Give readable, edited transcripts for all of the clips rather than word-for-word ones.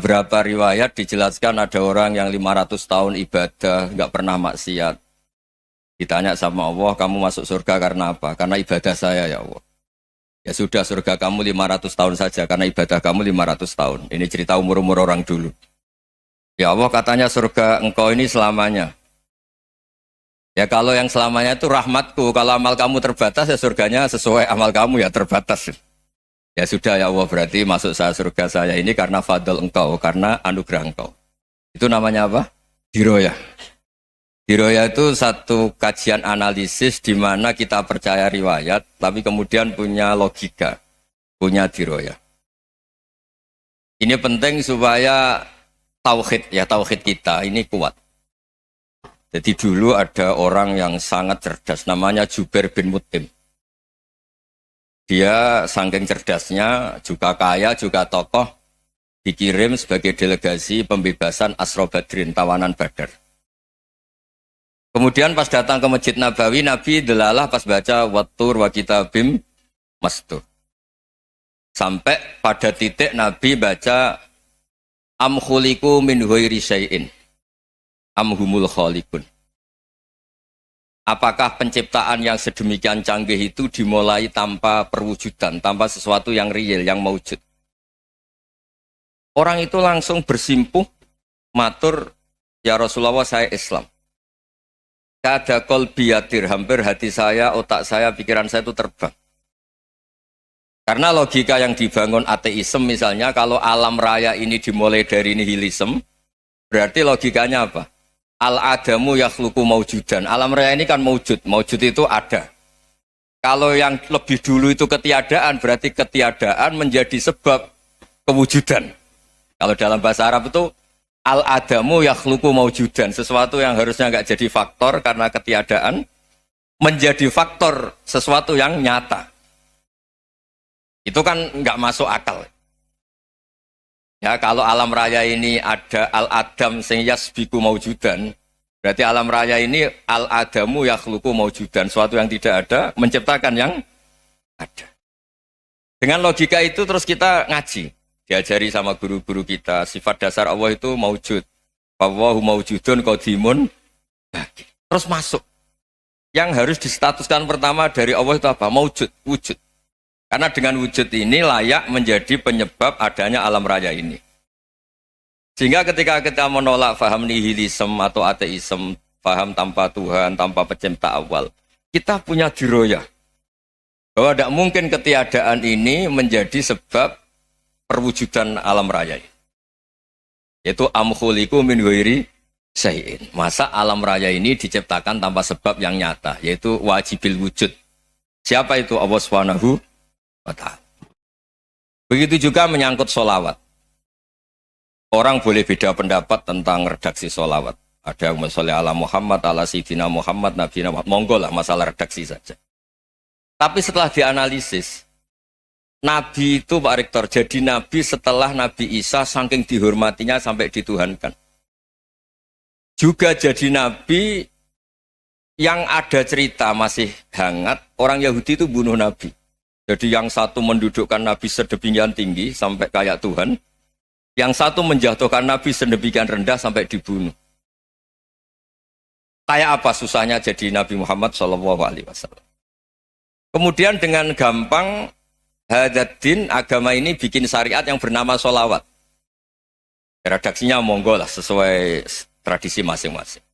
beberapa riwayat dijelaskan ada orang yang 500 tahun ibadah, nggak pernah maksiat. Ditanya sama Allah, kamu masuk surga karena apa? Karena ibadah saya ya Allah. Ya sudah, surga kamu 500 tahun saja, karena ibadah kamu 500 tahun. Ini cerita umur-umur orang dulu. Ya Allah, katanya surga engkau ini selamanya. Ya kalau yang selamanya itu rahmatku, kalau amal kamu terbatas ya surganya sesuai amal kamu ya terbatas. Ya sudah ya Allah, berarti masuk saya surga saya ini karena fadl engkau, karena anugerah engkau. Itu namanya apa? Diroyah. Diroyah itu satu kajian analisis di mana kita percaya riwayat, tapi kemudian punya logika, punya diroyah. Ini penting supaya tauhid kita ini kuat. Jadi dulu ada orang yang sangat cerdas, namanya Jubair bin Mut'im. Dia saking cerdasnya, juga kaya, juga tokoh, dikirim sebagai delegasi pembebasan Asra Badrin, tawanan Badar. Kemudian pas datang ke Masjid Nabawi, Nabi delalah pas baca Wattur wa kitabim mastur. Sampai pada titik Nabi baca Am khuliqu min ghairi syai'in am humul khaliqun. Apakah penciptaan yang sedemikian canggih itu dimulai tanpa perwujudan, tanpa sesuatu yang real, yang maujud? Orang itu langsung bersimpuh, matur, ya Rasulullah saya Islam. Kada qalbi yatir, hampir hati saya, otak saya, pikiran saya itu terbang. Karena logika yang dibangun ateisme misalnya, kalau alam raya ini dimulai dari nihilisme, berarti logikanya apa? Al-adamu yakhluqu maujudan. Alam raya ini kan maujud. Maujud itu ada. Kalau yang lebih dulu itu ketiadaan, berarti ketiadaan menjadi sebab kewujudan. Kalau dalam bahasa Arab itu al-adamu yakhluqu maujudan. Sesuatu yang harusnya nggak jadi faktor karena ketiadaan, menjadi faktor sesuatu yang nyata. Itu kan nggak masuk akal. Ya, kalau alam raya ini ada al-adam sing yasbiku maujudan, berarti alam raya ini al-adamu yakhluqu maujudan, suatu yang tidak ada menciptakan yang ada. Dengan logika itu terus kita ngaji, diajari sama guru-guru kita, sifat dasar Allah itu maujud. Wallahu maujudun qadimun. Terus masuk. Yang harus distatuskan pertama dari Allah itu apa? Maujud, wujud. Karena dengan wujud ini layak menjadi penyebab adanya alam raya ini. Sehingga ketika kita menolak faham nihilisme atau ateisme, faham tanpa Tuhan, tanpa pencipta awal, kita punya diroyah. Bahwa tidak mungkin ketiadaan ini menjadi sebab perwujudan alam raya ini. Yaitu am khuliqu min ghairi syai'in. Masa alam raya ini diciptakan tanpa sebab yang nyata, yaitu wajibil wujud. Siapa itu? Allah Subhanahu wa ta'ala. Begitu juga menyangkut sholawat. Orang boleh beda pendapat tentang redaksi sholawat. Ada yang sholli ala Muhammad, ala Sayyidina Muhammad, Nabi Muhammad. Monggo lah, masalah redaksi saja. Tapi setelah dianalisis, Nabi itu Pak Rektor, jadi Nabi setelah Nabi Isa saking dihormatinya sampai dituhankan. Juga jadi Nabi yang ada cerita masih hangat, orang Yahudi itu bunuh Nabi. Jadi yang satu mendudukkan Nabi sedemikian tinggi sampai kayak Tuhan, yang satu menjatuhkan Nabi sedemikian rendah sampai dibunuh. Kayak apa susahnya jadi Nabi Muhammad SAW. Kemudian dengan gampang Hadaddin agama ini bikin syariat yang bernama sholawat. Redaksinya monggo lah sesuai tradisi masing-masing.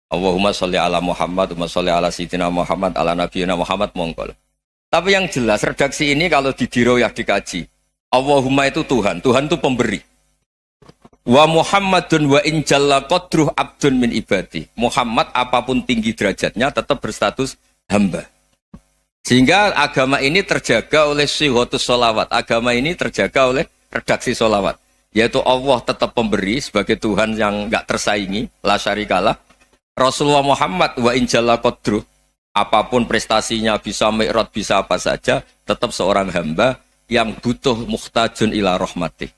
Allahumma sholli ala Muhammad, Allahumma sholli ala Sayyidina Muhammad, ala Nabiyina Muhammad, monggo lah. Tapi yang jelas redaksi ini kalau di diroyah dikaji, Allahumma itu Tuhan, Tuhan itu pemberi. Wa Muhammadun wa in jalla qadruh abdun min ibadi. Muhammad apapun tinggi derajatnya tetap berstatus hamba. Sehingga agama ini terjaga oleh syihotus sholawat. Agama ini terjaga oleh redaksi sholawat. Yaitu Allah tetap pemberi sebagai Tuhan yang enggak tersaingi, la syarikalah. Rasulullah Muhammad wa in jalla qadruh. Apapun prestasinya, bisa mi'raj, bisa apa saja, tetap seorang hamba yang butuh muhtajun ila rahmatih.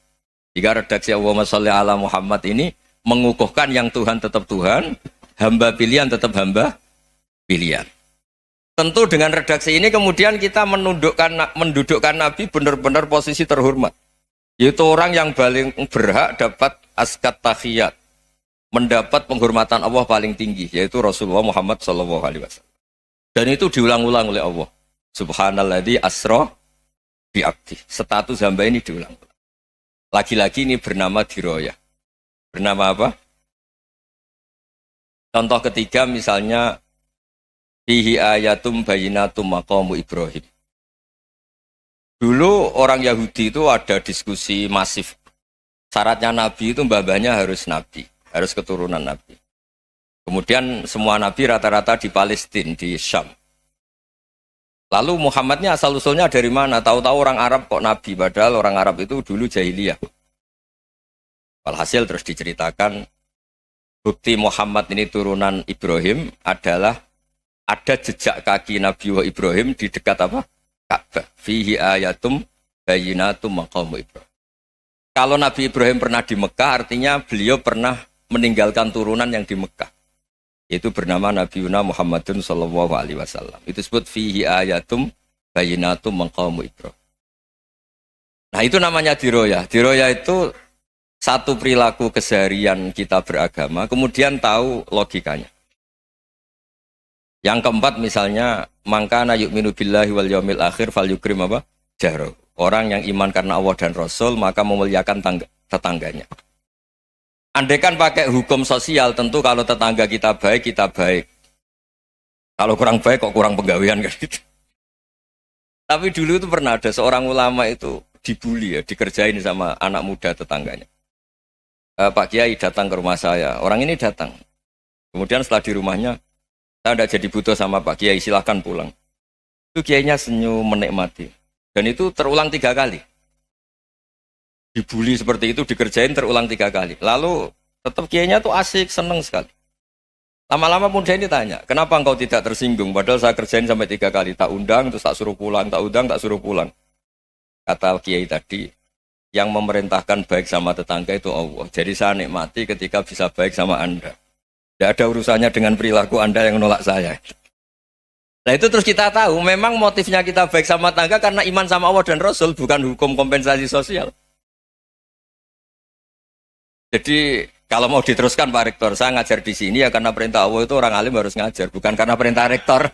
Jika redaksi Allahumma sholli ala Muhammad ini mengukuhkan yang Tuhan tetap Tuhan, hamba pilihan tetap hamba pilihan. Tentu dengan redaksi ini kemudian kita mendudukkan Nabi benar-benar posisi terhormat. Yaitu orang yang paling berhak dapat askat tahiyat, mendapat penghormatan Allah paling tinggi, yaitu Rasulullah Muhammad SAW. Dan itu diulang-ulang oleh Allah. Subhanalladzi asra bi'abdi. Status hamba ini diulang-ulang. Lagi-lagi ini bernama diroyah. Bernama apa? Contoh ketiga misalnya fihi ayatum bayinatum maqamu Ibrahim. Dulu orang Yahudi itu ada diskusi masif. Syaratnya Nabi itu mbah-mbahnya harus Nabi, harus keturunan Nabi. Kemudian semua Nabi rata-rata di Palestina, di Syam. Lalu Muhammadnya asal-usulnya dari mana? Tahu-tahu orang Arab kok Nabi, padahal orang Arab itu dulu jahiliyah. Walhasil terus diceritakan, bukti Muhammad ini turunan Ibrahim adalah ada jejak kaki Nabi Ibrahim di dekat apa? Ka'bah. Fihi ayatum bayinatum maqamu Ibrahim. Kalau Nabi Ibrahim pernah di Mekah, artinya beliau pernah meninggalkan turunan yang di Mekah. Itu bernama Nabiuna Muhammadun sallallahu alaihi wasallam. Itu disebut fihi ayatum bayinatum maqamu Ibrahim. Nah, itu namanya diroyah. Diroyah itu satu perilaku keseharian kita beragama, kemudian tahu logikanya. Yang keempat misalnya, mangkana yu'minu billahi wal yaumil akhir fal yukrim apa? Jahro. Orang yang iman karena Allah dan Rasul, maka memuliakan tetangganya. Andaikan pakai hukum sosial, tentu kalau tetangga kita baik, kita baik. Kalau kurang baik, kok kurang penggawean kan gitu. Tapi dulu itu pernah ada seorang ulama itu dibully ya, dikerjain sama anak muda tetangganya. Pak Kiai datang ke rumah saya, orang ini datang. Kemudian setelah di rumahnya, saya tidak jadi butuh sama Pak Kiai, silahkan pulang. Itu Kiainya senyum menikmati. Dan itu terulang 3 kali. Dibully seperti itu, dikerjain terulang 3 kali. Lalu tetap Kiainya tuh asik, seneng sekali. Lama-lama muda ini tanya, kenapa engkau tidak tersinggung? Padahal saya kerjain sampai 3 kali. Tak undang, terus tak suruh pulang, tak undang, tak suruh pulang. Kata Kiai tadi, yang memerintahkan baik sama tetangga itu Allah. Jadi saya nikmati ketika bisa baik sama Anda. Tidak ada urusannya dengan perilaku Anda yang menolak saya. Nah itu terus kita tahu, memang motifnya kita baik sama tetangga karena iman sama Allah dan Rasul, bukan hukum kompensasi sosial. Jadi kalau mau diteruskan Pak Rektor, saya ngajar di sini ya karena perintah Allah itu orang alim harus ngajar, bukan karena perintah Rektor.